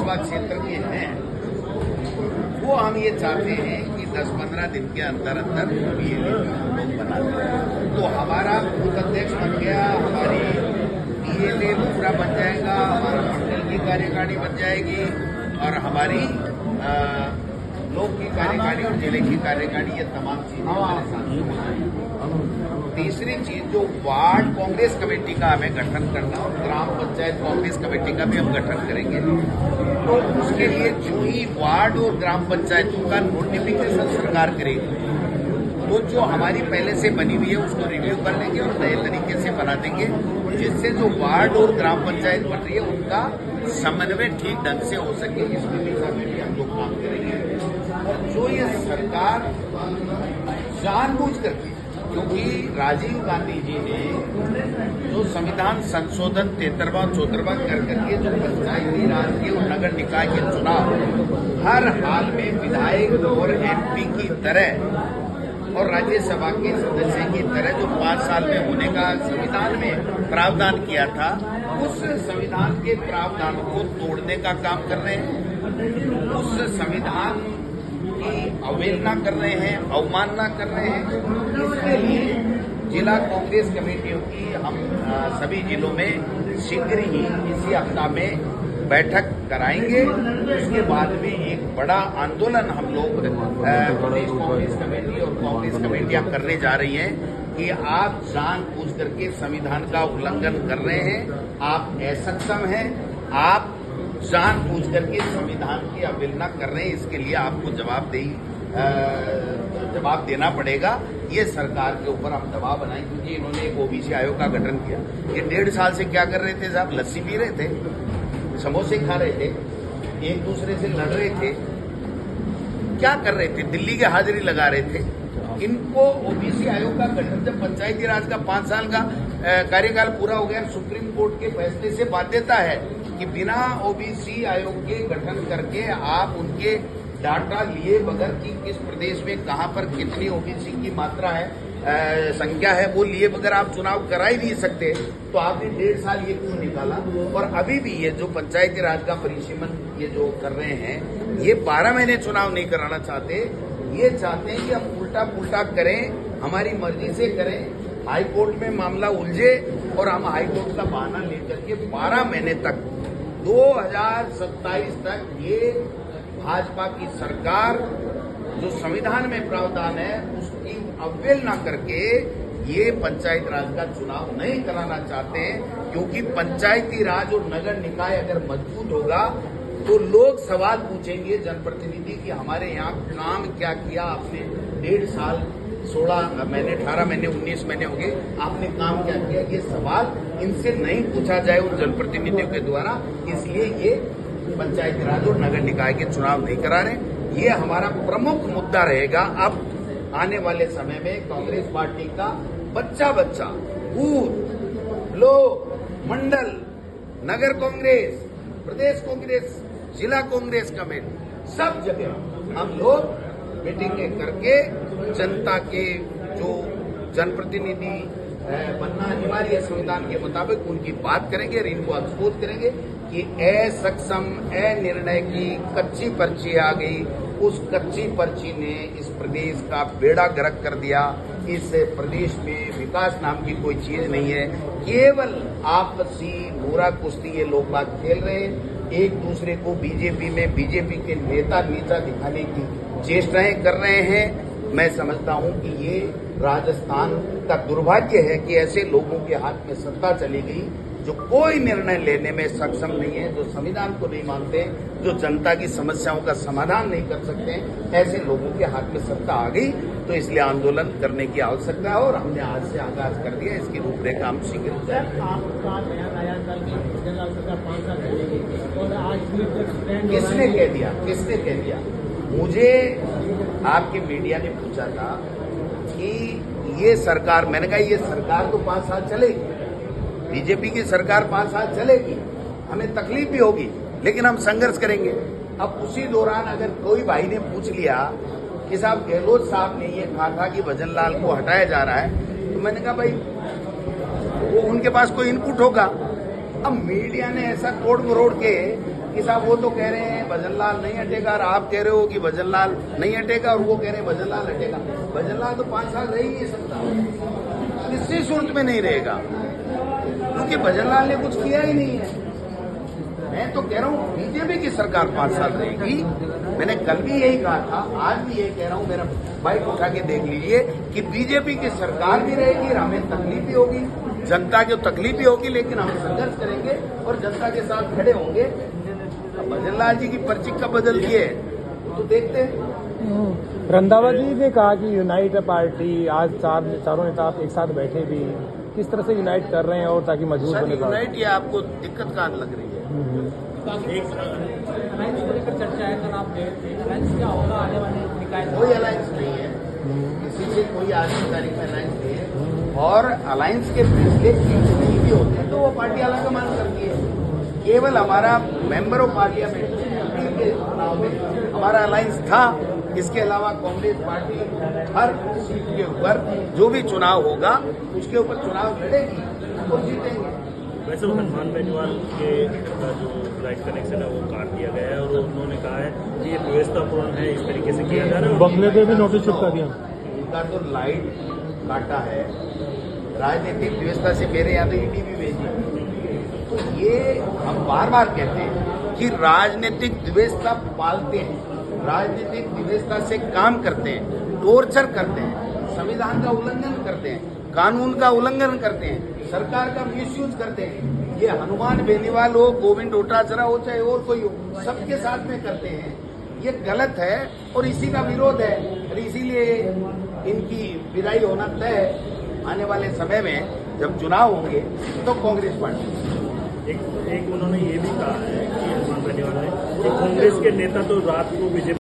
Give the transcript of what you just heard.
विधानसभा क्षेत्र के हैं वो हम ये चाहते हैं कि 10-15 दिन के अंदर अंदर बीएलए लोग बना दें। तो हमारा बूथ अध्यक्ष बन गया, हमारी बीएलए दूसरा बन जाएगा, हमारा मंडल की कार्यकारिणी बन जाएगी और हमारी ब्लॉक की कार्यकारिणी और जिले की कार्यकारिणी, ये तमाम चीजें हमारे साथ हो जाएंगी। तीसरी चीज जो वार्ड कांग्रेस कमेटी का हमें गठन करना और ग्राम पंचायत कांग्रेस कमेटी का भी हम गठन करेंगे, तो उसके लिए जो ही वार्ड और ग्राम पंचायतों का नोटिफिकेशन सरकार करेगी, तो जो हमारी पहले से बनी हुई है उसको रिव्यू कर लेंगे और नए तरीके से बना देंगे, जिससे जो वार्ड और ग्राम पंचायत बन रही है उनका समन्वय ठीक ढंग से हो सके। इसकी दिशा में भी हम लोग काम करेंगे। और जो ये सरकार जानबूझ करके, क्योंकि राजीव गांधी जी ने जो संविधान संशोधन 73वां 74वां कर करके जो पंचायती राज के और नगर निकाय के चुनाव हर हाल में विधायक और एमपी की तरह और राज्यसभा के सदस्य की तरह जो 5 साल में होने का संविधान में प्रावधान किया था, उस संविधान के प्रावधान को तोड़ने का काम कर रहे हैं, उस संविधान की अवहेलना कर रहे हैं, अवमानना कर रहे हैं। इसके लिए जिला कांग्रेस कमेटियों की हम सभी जिलों में शीघ्र ही इसी हफ्ता में बैठक कराएंगे। उसके बाद में एक बड़ा आंदोलन हम लोग प्रदेश कांग्रेस कमेटी और कांग्रेस कमेटियां करने जा रही हैं कि आप जानबूझ करके संविधान का उल्लंघन कर रहे हैं, आप असक्षम हैं, आप जानबूझ करके संविधान की अवहेलना कर रहे हैं। इसके लिए आपको जवाब देना पड़ेगा। ये सरकार के ऊपर हम दबाव बनाएं, क्योंकि इन्होंने एक ओबीसी आयोग का गठन किया। ये 1.5 साल से क्या कर रहे थे साहब? लस्सी पी रहे थे, समोसे खा रहे थे, एक दूसरे से लड़ रहे थे, क्या कर रहे थे? दिल्ली के हाजिरी लगा रहे थे। इनको ओबीसी आयोग का गठन, जब पंचायती राज का 5 साल का कार्यकाल पूरा हो गया, सुप्रीम कोर्ट के फैसले से बाध्यता है कि बिना ओबीसी आयोग के गठन करके आप उनके डाटा लिए बगैर कि किस प्रदेश में कहां पर कितनी ओबीसी की मात्रा है, संख्या है, वो लिए बगैर आप चुनाव करा ही नहीं सकते। तो आपने 1.5 साल ये क्यों निकाला? और अभी भी ये जो पंचायती राज का परिसीमन ये जो कर रहे हैं, ये 12 महीने चुनाव नहीं कराना चाहते। ये चाहते हैं कि हम उल्टा पुल्टा करें, हमारी मर्जी से करें, हाई कोर्ट में मामला उलझे और हम हाई कोर्ट का बहाना लेकर के 12 महीने तक 2027 तक ये भाजपा की सरकार जो संविधान में प्रावधान है उसकी अवहेलना करके ये पंचायत राज का चुनाव नहीं कराना चाहते हैं। क्योंकि पंचायती राज और नगर निकाय अगर मजबूत होगा तो लोग सवाल पूछेंगे जनप्रतिनिधि कि हमारे यहाँ काम क्या किया आपने, 1.5 साल 16 महीने 18 महीने 19 महीने हो गए, आपने काम क्या किया? ये सवाल इनसे नहीं पूछा जाए उन जनप्रतिनिधियों के द्वारा, इसलिए ये पंचायती राज और नगर निकाय के चुनाव नहीं करा रहे। ये हमारा प्रमुख मुद्दा रहेगा। अब आने वाले समय में कांग्रेस पार्टी का बच्चा बूथ, ब्लॉक, मंडल, नगर कांग्रेस, प्रदेश कांग्रेस, जिला कांग्रेस कमेटी, सब जगह हम लोग मीटिंगें करके जनता के जो जनप्रतिनिधि बनना अनिवार्य है संविधान के मुताबिक, उनकी बात करेंगे और इनको एक्सपोज करेंगे कि असक्षम अनिर्णय की कच्ची पर्ची आ गई। उस कच्ची पर्ची ने इस प्रदेश का बेड़ा गर्क कर दिया। इस प्रदेश में विकास नाम की कोई चीज नहीं है, केवल आपसी बुरा कुश्ती ये लोग बात खेल रहे हैं। एक दूसरे को बीजेपी में बीजेपी के नेता नीचा दिखाने की चेष्टाएं कर रहे हैं। मैं समझता हूं कि ये राजस्थान का दुर्भाग्य है कि ऐसे लोगों के हाथ में सत्ता चली गई जो कोई निर्णय लेने में सक्षम नहीं है, जो संविधान को नहीं मानते, जो जनता की समस्याओं का समाधान नहीं कर सकते। ऐसे लोगों के हाथ में सत्ता आ गई, तो इसलिए आंदोलन करने की आवश्यकता है और हमने आज से आगाज कर दिया। इसकी रूपरेखा हम शीघ्र किसने कह दिया? किसने कह दिया? मुझे आपके मीडिया ने पूछा था कि ये सरकार, मैंने कहा ये सरकार तो 5 साल चलेगी, बीजेपी की सरकार 5 साल चलेगी, हमें तकलीफ भी होगी, लेकिन हम संघर्ष करेंगे। अब उसी दौरान अगर कोई भाई ने पूछ लिया कि साहब गहलोत साहब ने ये कहा था कि भजन लाल को हटाया जा रहा है, तो मैंने कहा भाई वो उनके पास कोई इनपुट होगा। अब मीडिया ने ऐसा तोड़ मरोड़ के कि साहब वो तो कह रहे हैं भजनलाल नहीं हटेगा और आप कह रहे हो कि भजनलाल नहीं हटेगा और वो कह रहे हैं भजनलाल हटेगा। भजनलाल तो 5 साल रह ही नहीं सकता, किसी सूरत में नहीं रहेगा, क्योंकि भजनलाल ने कुछ किया ही नहीं है। मैं तो कह रहा हूँ बीजेपी की सरकार 5 साल रहेगी। मैंने कल भी यही कहा था, आज भी यही कह रहा हूँ, मेरा बाइक उठा के देख लीजिए कि बीजेपी की सरकार भी रहेगी और हमें तकलीफ भी होगी, जनता को तकलीफ भी होगी, लेकिन हम संघर्ष करेंगे और जनता के साथ खड़े होंगे। अब भजनलाल जी की पर्ची कब बदल दी है तो देखते हैं। रंधावा जी ने कहा कि यूनाइट पार्टी, आज चारों नेता एक साथ बैठे भी, किस तरह से यूनाइट कर रहे हैं और ताकि मजबूत बने। यूनाइट या आपको दिक्कत कहाँ लग रही है? अलायंस को लेकर चर्चा है, कल आप गए थे, अलायंस क्या होगा आने वाले निकाय? कोई अलायंस नहीं है, किसी से कोई आज की तारीख में अलायंस नहीं है। और अलायंस के फैसले नहीं भी होते हैं तो वो पार्टी अलग करती है। केवल हमारा मेंबर ऑफ पार्लियामेंट के चुनाव में हमारा अलायंस था, इसके अलावा कांग्रेस पार्टी हर सीट के ऊपर जो भी चुनाव होगा उसके ऊपर चुनाव लड़ेगी और जीतेंगे। वैसे हनुमान बेनीवाल के जो लाइट कनेक्शन है वो काट दिया गया है और उन्होंने कहा है कि ये व्यवस्थापूर्ण है, इस तरीके से किया जा रहा है। बंगले पे भी नोटिस चिपका दिया। उनका तो लाइट काटा है, राजनीतिक व्यवस्था से मेरे यहाँ तो ईडी भी भेजी। तो ये हम बार बार कहते हैं कि राजनीतिक व्यवस्था पालते हैं, राजनीतिक व्यवस्था से काम करते हैं, टॉर्चर करते हैं, संविधान का उल्लंघन करते हैं, कानून का उल्लंघन करते हैं, सरकार का मिसयूज करते हैं। ये हनुमान बेनीवाल हो, गोविंद डोटासरा हो, चाहे और कोई हो, सबके साथ में करते हैं। ये गलत है और इसी का विरोध है और इसीलिए इनकी विदाई होना तय है। आने वाले समय में जब चुनाव होंगे तो कांग्रेस पार्टी। एक उन्होंने ये भी कहा है कि हनुमान बेनीवाल ने कि कांग्रेस के नेता तो रात को बीजेपी